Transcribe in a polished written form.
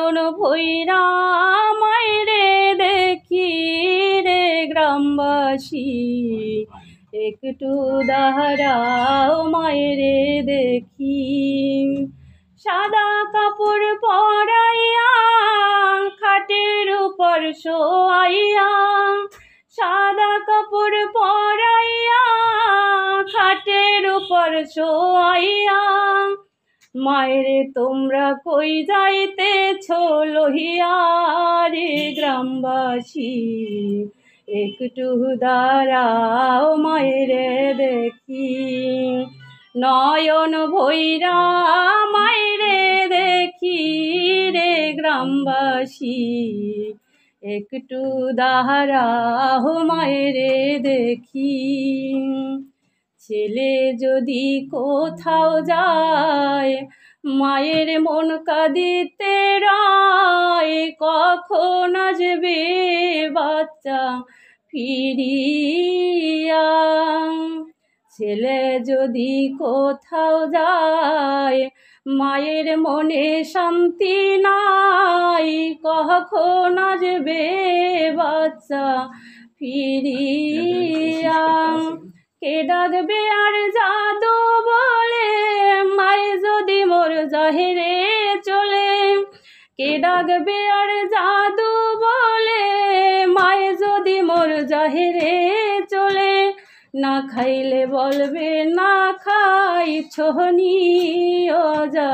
নয়ন ভৈরা মায়েরে দেখি রে গ্রামবাসী, একটু দাঁড়াও মায়েরে দেখি। সাদা কাপড় পরাইয়া খাটের উপর শোয়াইয়া, সাদা কাপড় পরাইয়া খাটের উপর শোয়াইয়া, মায়েরে তোমরা কই যাইতেছ লহিয়া রে গ্রামবাসী, একটু দাঁড়াও মায়েরে দেখি। নয়ন ভৈরা মায়েরে দেখি রে গ্রামবাসী, একটু দাঁড়াও মায়েরে দেখি। ছেলে যদি কোথাও যায় মায়ের মন কাঁদিতে রয়, কখন আসবে বাচ্চা ফিরিয়া। ছেলে যদি কোথাও যায় মায়ের মনে শান্তি নাই, কখন আসবে বাচ্চা ফিরিয়া। কে ডাকবে আর জাদু বলে মায়ে যদি মোর জাহেরে চলে, কে ডাকবে আর জাদু বলে মায়ে যদি মোর জাহেরে চলে। না খাইলে বলবে না খাইছো নিও যা।